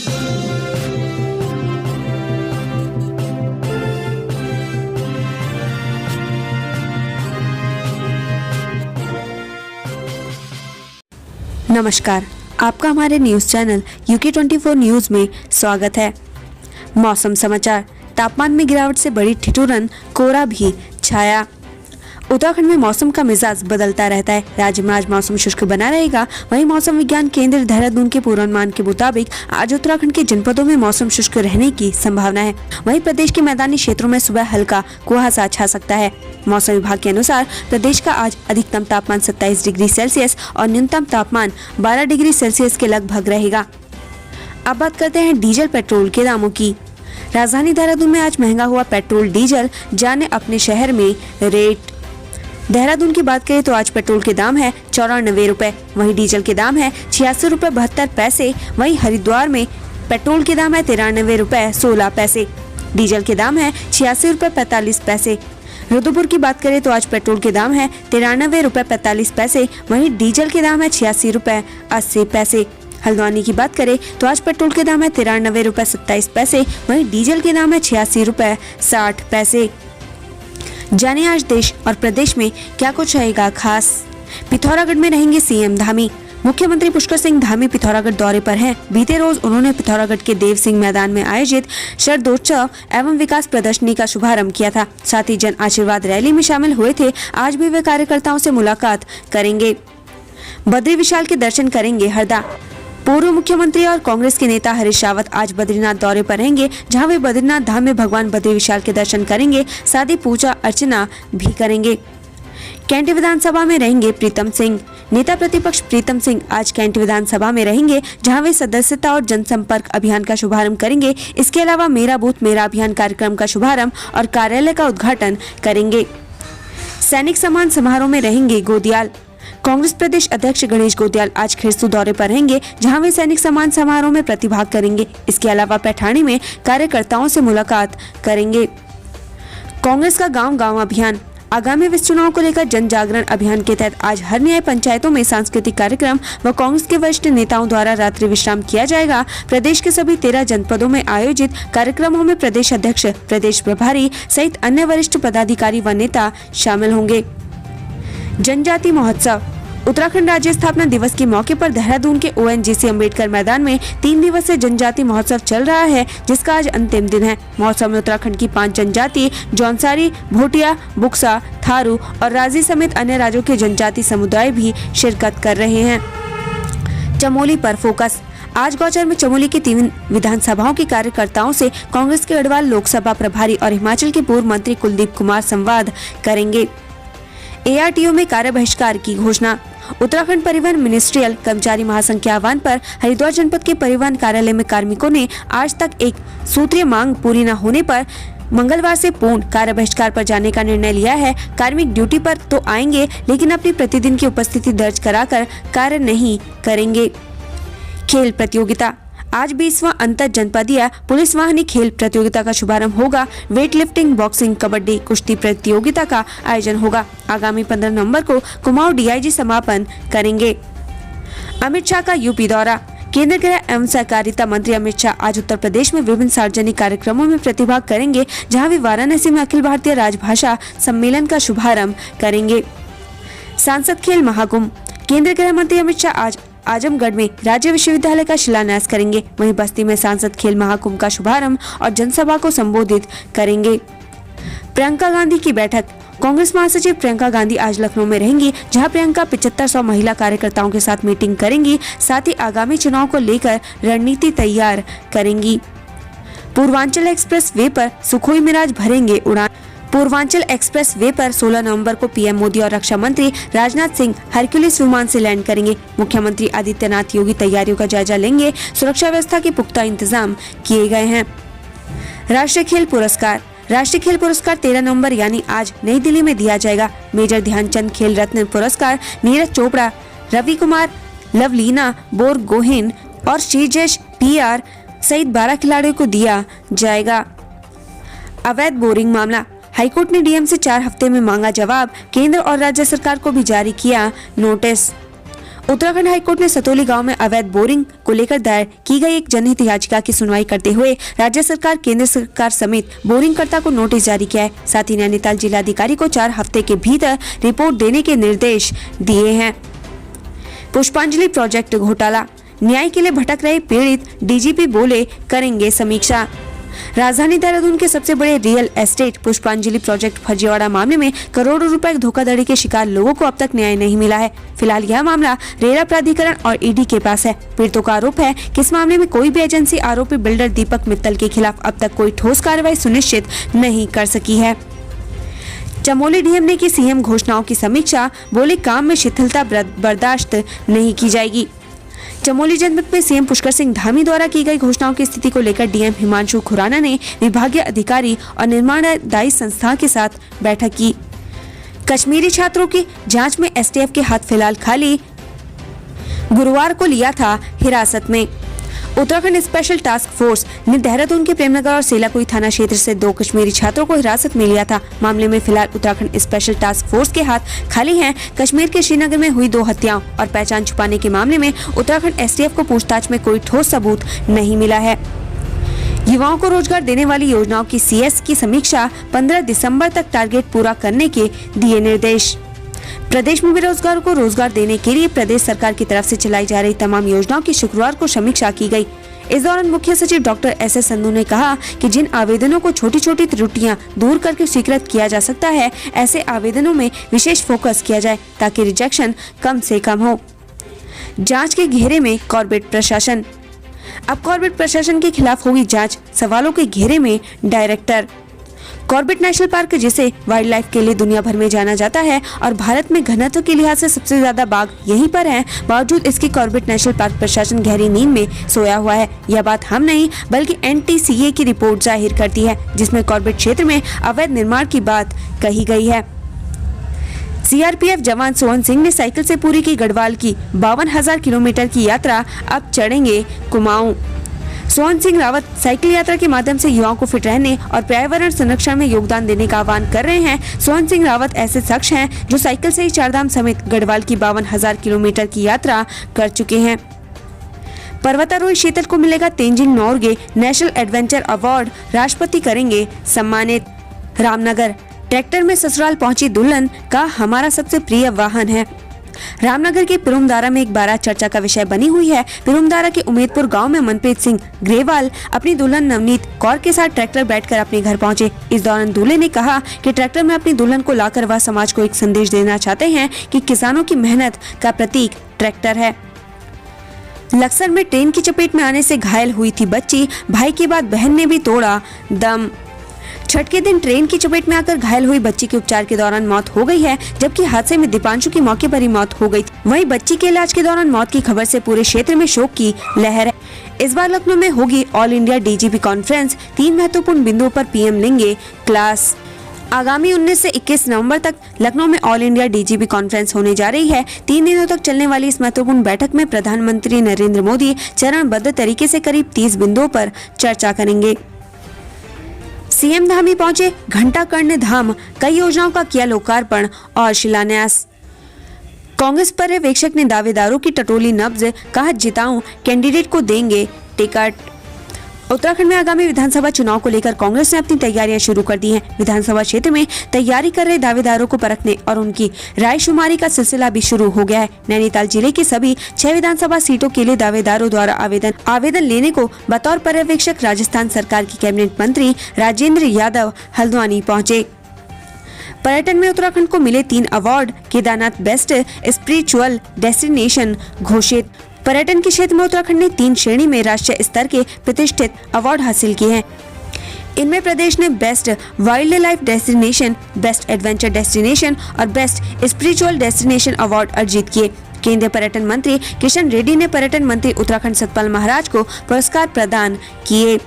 नमस्कार, आपका हमारे न्यूज चैनल UK24 न्यूज में स्वागत है। मौसम समाचार। तापमान में गिरावट से बड़ी ठिठुरन, कोहरा भी छाया। उत्तराखंड में मौसम का मिजाज बदलता रहता है। राज्य में आज मौसम शुष्क बना रहेगा। वहीं मौसम विज्ञान केंद्र देहरादून के पूर्वानुमान के मुताबिक आज उत्तराखंड के जनपदों में मौसम शुष्क रहने की संभावना है। वहीं प्रदेश के मैदानी क्षेत्रों में सुबह हल्का कुहासा छा सकता है। मौसम विभाग के अनुसार प्रदेश का आज अधिकतम तापमान 27 डिग्री सेल्सियस और न्यूनतम तापमान 12 डिग्री सेल्सियस के लगभग रहेगा। अब बात करते हैं डीजल पेट्रोल के दामों की। राजधानी देहरादून में आज महंगा हुआ पेट्रोल डीजल। जाने अपने शहर में रेट। देहरादून की बात करें तो आज पेट्रोल के दाम है 94 रुपए, वहीं डीजल के दाम है 86 रुपए 72 पैसे। वहीं हरिद्वार में पेट्रोल के दाम है 93 रुपए 16 पैसे, डीजल के दाम है 86 रुपए 45 पैसे। रुद्रपुर की बात करें तो आज पेट्रोल के दाम है 93 रुपए 45 पैसे, वहीं डीजल के दाम है 86 रुपए 80 पैसे। हल्द्वानी की बात करें तो आज पेट्रोल के दाम है 93 रुपए 27 पैसे, वहीं डीजल के दाम है 86 रुपए 60 पैसे। जाने आज देश और प्रदेश में क्या कुछ रहेगा खास। पिथौरागढ़ में रहेंगे सीएम धामी। मुख्यमंत्री पुष्कर सिंह धामी पिथौरागढ़ दौरे पर हैं। बीते रोज उन्होंने पिथौरागढ़ के देव सिंह मैदान में आयोजित शरदोत्सव एवं विकास प्रदर्शनी का शुभारंभ किया था। साथ ही जन आशीर्वाद रैली में शामिल हुए थे। आज भी वे कार्यकर्ताओं से मुलाकात करेंगे। बद्री विशाल के दर्शन करेंगे हरदा। पूर्व मुख्यमंत्री और कांग्रेस के नेता हरीश रावत आज बद्रीनाथ दौरे पर रहेंगे, जहां वे बद्रीनाथ धाम में भगवान बद्री विशाल के दर्शन करेंगे। साथ ही पूजा अर्चना भी करेंगे। कैंट विधानसभा में रहेंगे प्रीतम सिंह। नेता प्रतिपक्ष प्रीतम सिंह आज कैंट विधानसभा में रहेंगे, जहां वे सदस्यता और जनसंपर्क अभियान का शुभारंभ करेंगे। इसके अलावा मेरा बूथ मेरा अभियान कार्यक्रम का शुभारंभ और कार्यालय का उद्घाटन करेंगे। सैनिक सम्मान समारोह में रहेंगे गोदियाल। कांग्रेस प्रदेश अध्यक्ष गणेश गोदियाल आज खिरसू दौरे पर रहेंगे, जहां वे सैनिक सम्मान समारोह में प्रतिभाग करेंगे। इसके अलावा पैठाणी में कार्यकर्ताओं से मुलाकात करेंगे। कांग्रेस का गांव-गांव अभियान। आगामी विस चुनाव को लेकर जन जागरण अभियान के तहत आज हर न्याय पंचायतों में सांस्कृतिक कार्यक्रम व कांग्रेस के वरिष्ठ नेताओं द्वारा रात्रि विश्राम किया जाएगा। प्रदेश के सभी 13 जनपदों में आयोजित कार्यक्रमों में प्रदेश अध्यक्ष, प्रदेश प्रभारी सहित अन्य वरिष्ठ पदाधिकारी व नेता शामिल होंगे। जनजाति महोत्सव। उत्तराखंड राज्य स्थापना दिवस के मौके पर देहरादून के ONGC अम्बेडकर मैदान में 3 दिवसीय जनजाति महोत्सव चल रहा है, जिसका आज अंतिम दिन है। महोत्सव में उत्तराखंड की 5 जनजाति जौनसारी, भोटिया, बुक्सा, थारू और राजी समेत अन्य राज्यों के जनजाति समुदाय भी शिरकत कर रहे हैं। चमोली पर फोकस। आज गौचर में चमोली की 3 विधानसभाओं के कार्यकर्ताओं से कांग्रेस के गढ़वाल लोकसभा प्रभारी और हिमाचल के पूर्व मंत्री कुलदीप कुमार संवाद करेंगे। ARTO में कार्य बहिष्कार की घोषणा। उत्तराखंड परिवहन मिनिस्ट्रियल कर्मचारी महासंघ के आह्वान पर हरिद्वार जनपद के परिवहन कार्यालय में कार्मिकों ने आज तक एक सूत्रीय मांग पूरी न होने पर मंगलवार से पूर्ण कार्य बहिष्कार पर जाने का निर्णय लिया है। कार्मिक ड्यूटी पर तो आएंगे, लेकिन अपनी प्रतिदिन की उपस्थिति दर्ज कराकर कार्य नहीं करेंगे। खेल प्रतियोगिता। आज 20वां अंतर जनपदीय पुलिस वाहिनी खेल प्रतियोगिता का शुभारंभ होगा। वेट लिफ्टिंग, बॉक्सिंग, कबड्डी, कुश्ती प्रतियोगिता का आयोजन होगा। आगामी 15 नवंबर को कुमाऊं DIG समापन करेंगे। अमित शाह का यूपी दौरा। केंद्रीय गृह एवं सहकारिता मंत्री अमित शाह आज उत्तर प्रदेश में विभिन्न सार्वजनिक कार्यक्रमों में प्रतिभाग करेंगे, जहां वे वाराणसी में अखिल भारतीय राजभाषा सम्मेलन का शुभारंभ करेंगे। सांसद खेल महाकुंभ। केंद्रीय गृह मंत्री अमित शाह आज आजमगढ़ में राज्य विश्वविद्यालय का शिलान्यास करेंगे। वहीं बस्ती में सांसद खेल महाकुंभ का शुभारंभ और जनसभा को संबोधित करेंगे। प्रियंका गांधी की बैठक। कांग्रेस महासचिव प्रियंका गांधी आज लखनऊ में रहेंगी, जहां प्रियंका 7500 महिला कार्यकर्ताओं के साथ मीटिंग करेंगी। साथ ही आगामी चुनाव को लेकर रणनीति तैयार करेंगी। पूर्वांचल एक्सप्रेस वे पर सुखोई मिराज भरेंगे उड़ान। पूर्वांचल एक्सप्रेस वे पर 16 नवंबर को PM मोदी और रक्षा मंत्री राजनाथ सिंह हरक्यूलिस विमान से लैंड करेंगे। मुख्यमंत्री आदित्यनाथ योगी तैयारियों का जायजा लेंगे। सुरक्षा व्यवस्था के पुख्ता इंतजाम किए गए हैं। राष्ट्रीय खेल पुरस्कार। राष्ट्रीय खेल पुरस्कार 13 नवंबर यानी आज नई दिल्ली में दिया जाएगा। मेजर ध्यानचंद खेल रत्न पुरस्कार नीरज चोपड़ा, रवि कुमार, लवलीना बोरगोहेन और श्रीजेश PR सहित 12 खिलाड़ियों को दिया जाएगा। अवैध बोरिंग मामला। हाईकोर्ट ने DM से 4 हफ्ते में मांगा जवाब। केंद्र और राज्य सरकार को भी जारी किया नोटिस। उत्तराखंड हाईकोर्ट ने सतोली गांव में अवैध बोरिंग को लेकर दायर की गई एक जनहित याचिका की सुनवाई करते हुए राज्य सरकार, केंद्र सरकार समेत बोरिंगकर्ता को नोटिस जारी किया है। साथ ही नैनीताल जिलाधिकारी को 4 हफ्ते के भीतर रिपोर्ट देने के निर्देश दिए हैं। पुष्पांजलि प्रोजेक्ट घोटाला, न्याय के लिए भटक रहे पीड़ित, डीजीपी बोले करेंगे समीक्षा। राजधानी देहरादून के सबसे बड़े रियल एस्टेट पुष्पांजलि प्रोजेक्ट फर्जीवाड़ा मामले में करोड़ों रुपए धोखाधड़ी के शिकार लोगों को अब तक न्याय नहीं मिला है। फिलहाल यह मामला रेरा प्राधिकरण और ईडी के पास है। पीड़ितों का आरोप है कि इस मामले में कोई भी एजेंसी आरोपी बिल्डर दीपक मित्तल के खिलाफ अब तक कोई ठोस कार्रवाई सुनिश्चित नहीं कर सकी है। चमोली डीएम ने की सीएम घोषणाओं की समीक्षा, बोले काम में शिथिलता बर्दाश्त नहीं की जाएगी। चमोली जनपद में सीएम पुष्कर सिंह धामी द्वारा की गई घोषणाओं की स्थिति को लेकर डीएम हिमांशु खुराना ने विभागीय अधिकारी और निर्माणदायी संस्था के साथ बैठक की। कश्मीरी छात्रों की जांच में एसटीएफ के हाथ फिलहाल खाली, गुरुवार को लिया था हिरासत में। उत्तराखंड स्पेशल टास्क फोर्स ने देहरादून के प्रेमनगर और सेलाकुई थाना क्षेत्र से 2 कश्मीरी छात्रों को हिरासत में लिया था। मामले में फिलहाल उत्तराखंड स्पेशल टास्क फोर्स के हाथ खाली हैं। कश्मीर के श्रीनगर में हुई 2 हत्याओं और पहचान छुपाने के मामले में उत्तराखंड एसटीएफ को पूछताछ में कोई ठोस सबूत नहीं मिला है। युवाओं को रोजगार देने वाली योजनाओं की सीएस की समीक्षा, 15 दिसंबर तक टारगेट पूरा करने के दिए निर्देश। प्रदेश में बेरोजगारों को रोजगार देने के लिए प्रदेश सरकार की तरफ से चलाई जा रही तमाम योजनाओं की शुक्रवार को समीक्षा की गई। इस दौरान मुख्य सचिव डॉक्टर एस.एस. संधू ने कहा कि जिन आवेदनों को छोटी छोटी त्रुटियां दूर करके स्वीकृत किया जा सकता है, ऐसे आवेदनों में विशेष फोकस किया जाए ताकि रिजेक्शन कम से कम हो। जाँच के घेरे में कॉर्पोरेट प्रशासन, अब कॉर्पोरेट प्रशासन के खिलाफ होगी जाँच, सवालों के घेरे में डायरेक्टर। कॉर्बेट नेशनल पार्क, जिसे वाइल्ड लाइफ के लिए दुनिया भर में जाना जाता है और भारत में घनत्व के लिहाज से सबसे ज्यादा बाघ यहीं पर हैं, बावजूद इसकी कॉर्बेट नेशनल पार्क प्रशासन गहरी नींद में सोया हुआ है। यह बात हम नहीं बल्कि एनटीसीए की रिपोर्ट जाहिर करती है, जिसमें कॉर्बेट क्षेत्र में अवैध निर्माण की बात कही गई है। सीआरपीएफ जवान सोहन सिंह ने साइकिल से पूरी की गढ़वाल की 52,000 किलोमीटर की यात्रा, अब चढ़ेंगे कुमाऊं। सोहन सिंह रावत साइकिल यात्रा के माध्यम से युवाओं को फिट रहने और पर्यावरण संरक्षण में योगदान देने का आह्वान कर रहे हैं। सोहन सिंह रावत ऐसे शख्स हैं जो साइकिल से ही चारधाम समेत गढ़वाल की 52,000 किलोमीटर की यात्रा कर चुके हैं। पर्वतारोही शीतल को मिलेगा Tenzing Norgay national adventure award, राष्ट्रपति करेंगे सम्मानित। रामनगर, ट्रैक्टर में ससुराल पहुंची दुल्हन, का हमारा सबसे प्रिय वाहन है। रामनगर के पिरुमदारा में एक बारात चर्चा का विषय बनी हुई है। पिरुमदारा के उमेदपुर गांव में मनप्रीत सिंह ग्रेवाल अपनी दुल्हन नवनीत कौर के साथ ट्रैक्टर बैठकर अपने घर पहुंचे। इस दौरान दूल्हे ने कहा कि ट्रैक्टर में अपनी दुल्हन को लाकर वह समाज को एक संदेश देना चाहते हैं कि किसानों की मेहनत का प्रतीक ट्रैक्टर है। लक्सर में ट्रेन की चपेट में आने से घायल हुई थी बच्ची, भाई के बाद बहन ने भी तोड़ा दम। छठ के दिन ट्रेन की चपेट में आकर घायल हुई बच्ची की उपचार के दौरान मौत हो गई है, जबकि हादसे में दीपांशु की मौके पर ही मौत हो गई थी। वहीं बच्ची के इलाज के दौरान मौत की खबर से पूरे क्षेत्र में शोक की लहर है। इस बार लखनऊ में होगी ऑल इंडिया डीजीपी कॉन्फ्रेंस, 3 महत्वपूर्ण बिंदुओं पर पीएम लेंगे क्लास। आगामी 19 से 21 नवंबर तक लखनऊ में ऑल इंडिया डीजीपी कॉन्फ्रेंस होने जा रही है। 3 दिनों तक चलने वाली इस महत्वपूर्ण बैठक में प्रधानमंत्री नरेंद्र मोदी चरणबद्ध तरीके से करीब 30 बिंदुओं पर चर्चा करेंगे। सीएम धामी पहुंचे घंटा कर्ण धाम, कई योजनाओं का किया लोकार्पण और शिलान्यास। कांग्रेस पर्यवेक्षक ने दावेदारों की टटोली नब्ज, कहा जिताऊं कैंडिडेट को देंगे टिकट। उत्तराखंड में आगामी विधानसभा चुनाव को लेकर कांग्रेस ने अपनी तैयारियां शुरू कर दी हैं। विधानसभा क्षेत्र में तैयारी कर रहे दावेदारों को परखने और उनकी रायशुमारी का सिलसिला भी शुरू हो गया है। नैनीताल जिले की सभी 6 विधानसभा सीटों के लिए दावेदारों द्वारा आवेदन लेने को बतौर पर्यवेक्षक राजस्थान सरकार की कैबिनेट मंत्री राजेंद्र यादव हल्द्वानी पहुँचे। पर्यटन में उत्तराखंड को मिले 3 award, Kedarnath best spiritual destination घोषित। पर्यटन के क्षेत्र में उत्तराखंड ने 3 श्रेणी में राष्ट्रीय स्तर के प्रतिष्ठित अवार्ड हासिल किए हैं। इनमें प्रदेश ने best wild life destination, best adventure destination और बेस्ट स्पिरिचुअल डेस्टिनेशन अवार्ड अर्जित किए। केंद्रीय पर्यटन मंत्री किशन रेड्डी ने पर्यटन मंत्री उत्तराखंड सतपाल महाराज को पुरस्कार प्रदान किए।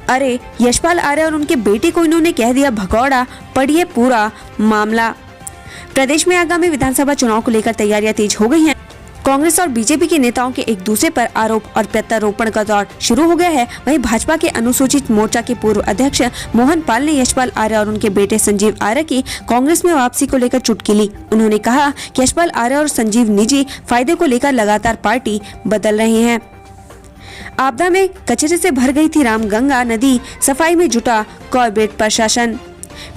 अरे यशपाल आर्य और उनके बेटे को इन्होंने कह दिया भगौड़ा, पढ़िए पूरा मामला। प्रदेश में आगामी विधानसभा चुनाव को लेकर तैयारियां तेज हो गई हैं। कांग्रेस और बीजेपी के नेताओं के एक दूसरे पर आरोप और प्रत्यारोपण का दौर शुरू हो गया है। वहीं भाजपा के अनुसूचित मोर्चा के पूर्व अध्यक्ष मोहन पाल ने यशपाल आर्य और उनके बेटे संजीव आर्य की कांग्रेस में वापसी को लेकर चुटकी ली। उन्होंने कहा कि यशपाल आर्य और संजीव निजी फायदे को लेकर लगातार पार्टी बदल रहे हैं। आपदा में कचरे से भर गई थी रामगंगा नदी, सफाई में जुटा कॉर्बेट प्रशासन।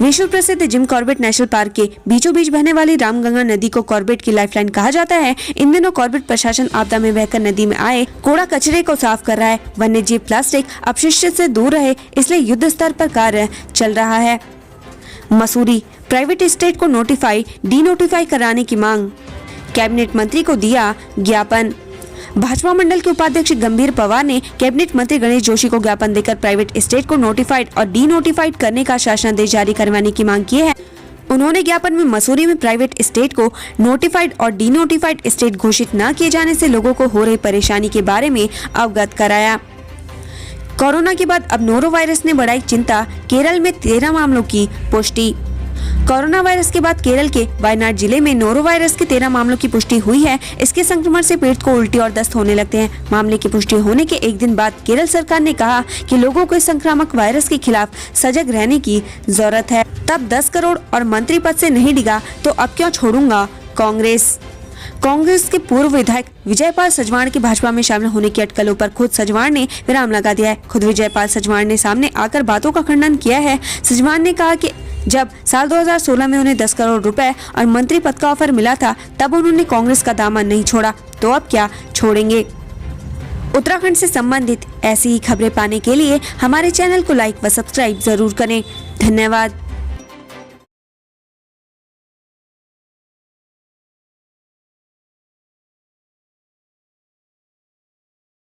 विश्व प्रसिद्ध जिम कॉर्बेट नेशनल पार्क के बीचों बीच बहने वाली रामगंगा नदी को कॉर्बेट की लाइफलाइन कहा जाता है। इन दिनों कॉर्बेट प्रशासन आपदा में बहकर नदी में आए कूड़ा कचरे को साफ कर रहा है। वन्य जीव प्लास्टिक अपशिष्ट से दूर रहे, इसलिए युद्ध स्तर पर कार्य चल रहा है। मसूरी प्राइवेट एस्टेट को डीनोटिफाई कराने की मांग, कैबिनेट मंत्री को दिया ज्ञापन। भाजपा मंडल के उपाध्यक्ष गंभीर पवार ने कैबिनेट मंत्री गणेश जोशी को ज्ञापन देकर प्राइवेट एस्टेट को नोटिफाइड और डीनोटिफाइड करने का शासनादेश जारी करवाने की मांग की है। उन्होंने ज्ञापन में मसूरी में प्राइवेट एस्टेट को नोटिफाइड और डीनोटिफाइड एस्टेट घोषित न किए जाने से लोगों को हो रही परेशानी के बारे में अवगत कराया। कोरोना के बाद अब नोरो वायरस ने बढ़ाई चिंता, केरल में 13 मामलों की पुष्टि। कोरोना वायरस के बाद केरल के वायनाड जिले में नोरो वायरस के 13 मामलों की पुष्टि हुई है। इसके संक्रमण से पीड़ित को उल्टी और दस्त होने लगते हैं। मामले की पुष्टि होने के एक दिन बाद केरल सरकार ने कहा कि लोगों को इस संक्रामक वायरस के खिलाफ सजग रहने की जरूरत है। तब 10 करोड़ और मंत्री पद से नहीं डिगा तो अब क्यों छोड़ूंगा कांग्रेस के पूर्व विधायक विजयपाल सजवाण के भाजपा में शामिल होने की अटकलों पर खुद सजवाण ने विराम लगा दिया है। खुद विजयपाल सजवाण ने सामने आकर बातों का खंडन किया है। सजवाण ने कहा कि जब साल 2016 में उन्हें 10 करोड़ रुपए और मंत्री पद का ऑफर मिला था, तब उन्होंने कांग्रेस का दामन नहीं छोड़ा, तो अब क्या छोड़ेंगे। उत्तराखंड से संबंधित ऐसी ही खबरें पाने के लिए हमारे चैनल को लाइक व सब्सक्राइब जरूर करें। धन्यवाद।